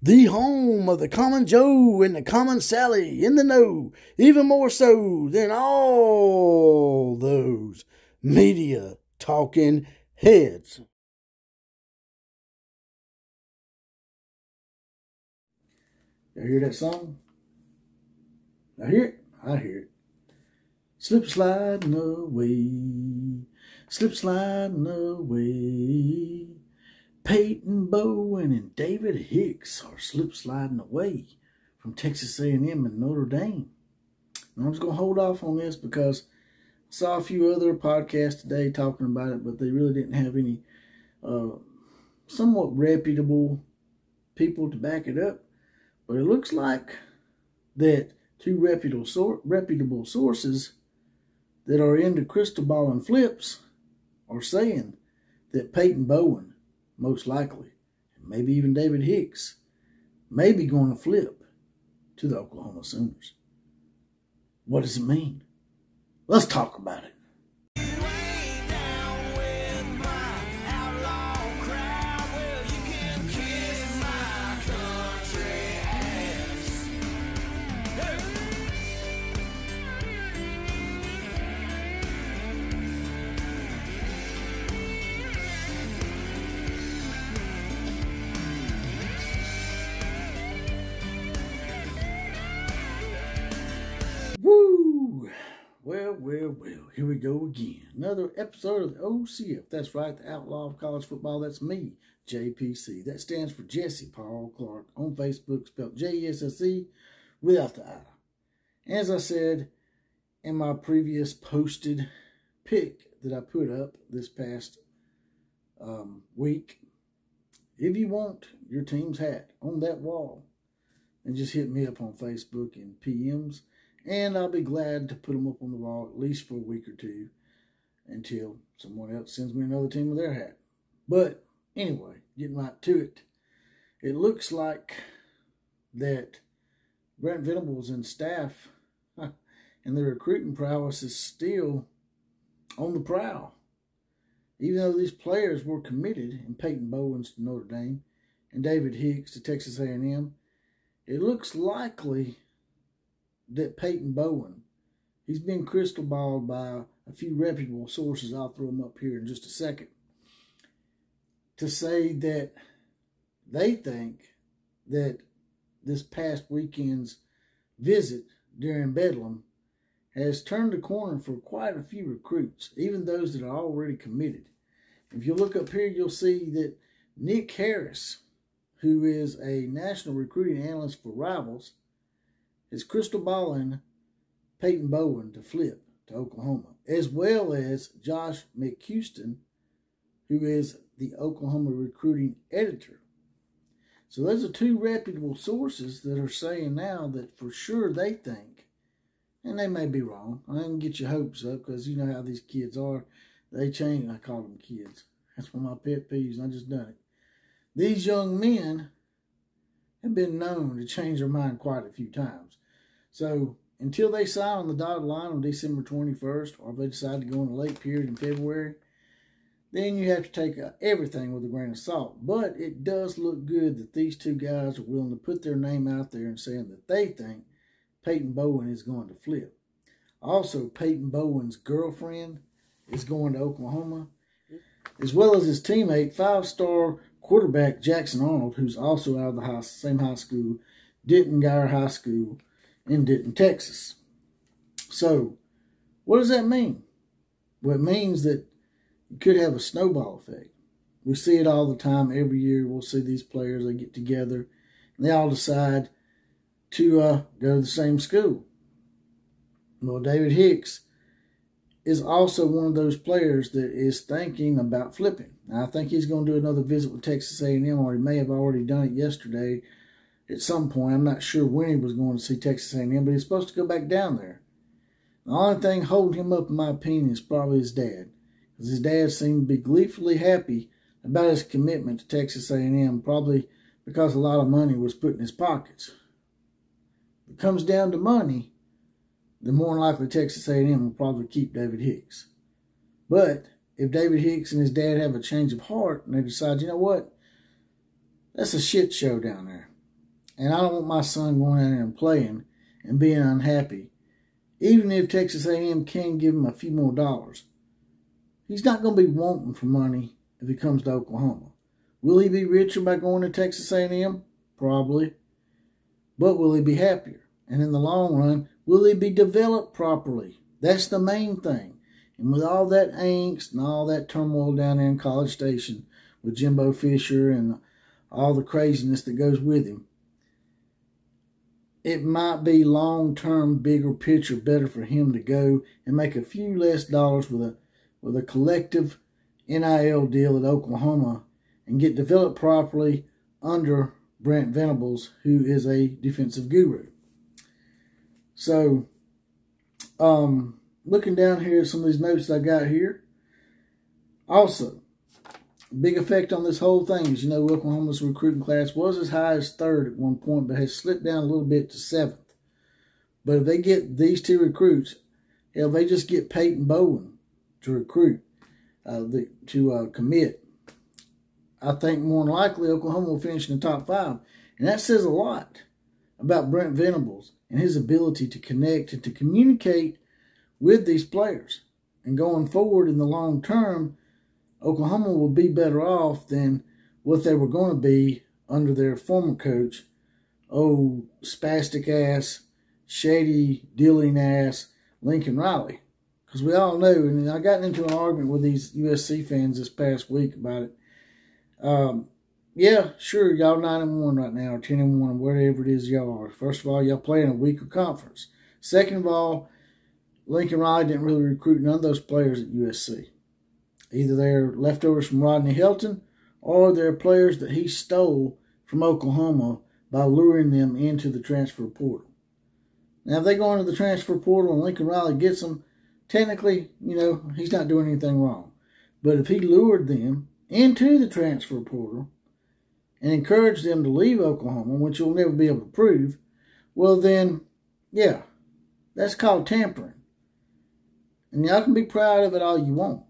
The home of the common Joe and the common Sally in the know, even more so than all those media talking heads. You hear that song? I hear it. I hear it. Slip sliding away, slip sliding away. Peyton Bowen and David Hicks are slip sliding away from Texas A&M and Notre Dame. And I'm just going to hold off on this because I saw a few other podcasts today talking about it, but they really didn't have any somewhat reputable people to back it up. But it looks like that two reputable sources that are into crystal ball and flips are saying that Peyton Bowen, most likely, and maybe even David Hicks, may be going to flip to the Oklahoma Sooners. What does it mean? Let's talk about it. Woo! Well, here we go again. Another episode of the OCF. That's right, the Outlaw of College Football. That's me, JPC. That stands for Jesse Paul Clark on Facebook, spelled Jesse without the I. As I said in my previous posted pic that I put up this past week, if you want your team's hat on that wall, then just hit me up on Facebook in PMs. And I'll be glad to put them up on the wall at least for a week or two until someone else sends me another team with their hat. But anyway, getting right to it. It looks like that Brent Venables and staff and their recruiting prowess is still on the prowl. Even though these players were committed, and Peyton Bowen to Notre Dame and David Hicks to Texas A&M, it looks likely that Peyton Bowen, he's been crystal balled by a few reputable sources. I'll throw them up here in just a second, to say that they think that this past weekend's visit during Bedlam has turned the corner for quite a few recruits, even those that are already committed. If you look up here, you'll see that Nick Harris, who is a national recruiting analyst for Rivals, is crystal balling Peyton Bowen to flip to Oklahoma, as well as Josh McHouston, who is the Oklahoma recruiting editor. So those are two reputable sources that are saying now that for sure they think, and they may be wrong. I didn't get your hopes up because you know how these kids are. They change. I call them kids. That's one of my pet peeves, and I just done it. These young men have been known to change their mind quite a few times. So until they sign on the dotted line on December 21st, or if they decide to go in a late period in February, then you have to take everything with a grain of salt. But it does look good that these two guys are willing to put their name out there and saying that they think Peyton Bowen is going to flip. Also, Peyton Bowen's girlfriend is going to Oklahoma, as well as his teammate, five-star quarterback Jackson Arnold, who's also out of the same high school, Denton Guyer High School in Denton, Texas. So, what does that mean? Well, it means that you could have a snowball effect. We see it all the time. Every year we'll see these players, they get together, and they all decide to go to the same school. Well, David Hicks is also one of those players that is thinking about flipping. Now, I think he's going to do another visit with Texas A&M, or he may have already done it yesterday at some point. I'm not sure when he was going to see Texas A&M, but he's supposed to go back down there. The only thing holding him up, in my opinion, is probably his dad, because his dad seemed to be gleefully happy about his commitment to Texas A&M, probably because a lot of money was put in his pockets. If it comes down to money, then more than likely Texas A&M will probably keep David Hicks. But if David Hicks and his dad have a change of heart and they decide, you know what, that's a shit show down there. And I don't want my son going out there and playing and being unhappy. Even if Texas A&M can give him a few more dollars, he's not going to be wanting for money if he comes to Oklahoma. Will he be richer by going to Texas A&M? Probably. But will he be happier? And in the long run, will he be developed properly? That's the main thing. And with all that angst and all that turmoil down there in College Station with Jimbo Fisher and all the craziness that goes with him, it might be long-term, bigger picture better for him to go and make a few less dollars with a collective NIL deal at Oklahoma and get developed properly under Brent Venables, who is a defensive guru. So, looking down here at some of these notes I got here. Also, big effect on this whole thing is, Oklahoma's recruiting class was as high as 3rd at one point, but has slipped down a little bit to 7th. But if they get these 2 recruits, hell, they just get Peyton Bowen to recruit, to commit, I think more than likely Oklahoma will finish in the top 5. And that says a lot about Brent Venables and his ability to connect and to communicate with these players. And going forward in the long term, Oklahoma will be better off than what they were going to be under their former coach, spastic ass, shady, dealing ass Lincoln Riley. Because we all know, and I got into an argument with these USC fans this past week about it. Yeah, sure, y'all 9-1 right now, or 10-1, or whatever it is y'all are. First of all, y'all play in a weaker conference. Second of all, Lincoln Riley didn't really recruit none of those players at USC. Either they're leftovers from Rodney Helton, or they're players that he stole from Oklahoma by luring them into the transfer portal. Now, if they go into the transfer portal and Lincoln Riley gets them, technically, he's not doing anything wrong. But if he lured them into the transfer portal and encouraged them to leave Oklahoma, which you'll never be able to prove, well then, yeah, that's called tampering. And y'all can be proud of it all you want.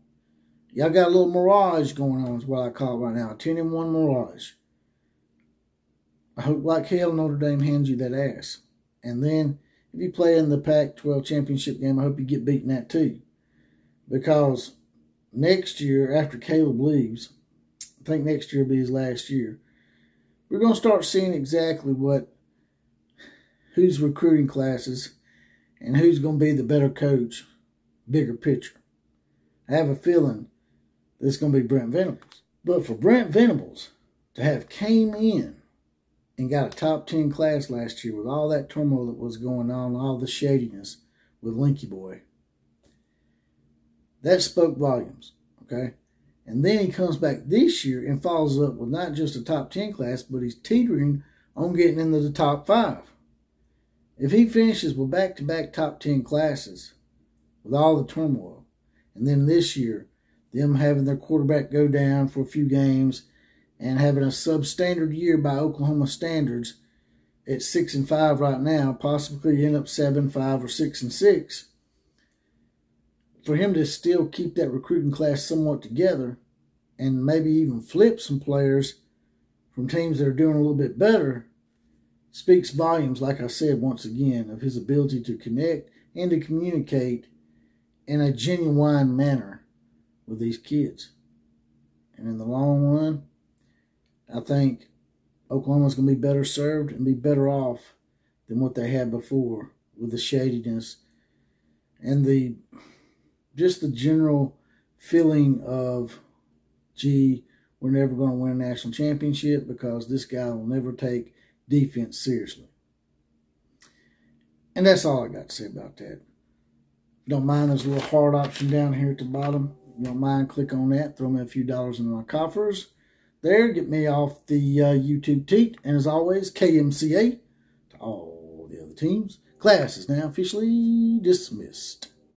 Y'all got a little mirage going on is what I call it right now, a 10-1 mirage. I hope like hell Notre Dame hands you that ass. And then if you play in the Pac-12 championship game, I hope you get beaten that too. Because next year, after Caleb leaves, I think next year will be his last year, we're going to start seeing exactly who's recruiting classes and who's going to be the better coach, bigger picture. I have a feeling that it's going to be Brent Venables. But for Brent Venables to have came in and got a top 10 class last year with all that turmoil that was going on, all the shadiness with Linky Boy, that spoke volumes, okay? And then he comes back this year and follows up with not just a top 10 class, but he's teetering on getting into the top 5. If he finishes with back-to-back top 10 classes with all the turmoil, and then this year, them having their quarterback go down for a few games and having a substandard year by Oklahoma standards at 6-5 right now, possibly end up 7-5 or 6-6, for him to still keep that recruiting class somewhat together and maybe even flip some players from teams that are doing a little bit better speaks volumes, like I said once again, of his ability to connect and to communicate in a genuine manner with these kids. And in the long run, I think Oklahoma's going to be better served and be better off than what they had before with the shadiness and just the general feeling of, gee, we're never going to win a national championship because this guy will never take defense seriously. And that's all I got to say about that. Don't mind, there's a little heart option down here at the bottom. If you don't mind, click on that. Throw me a few dollars in my coffers. There, get me off the YouTube teat. And as always, KMCA to all the other teams. Class is now officially dismissed.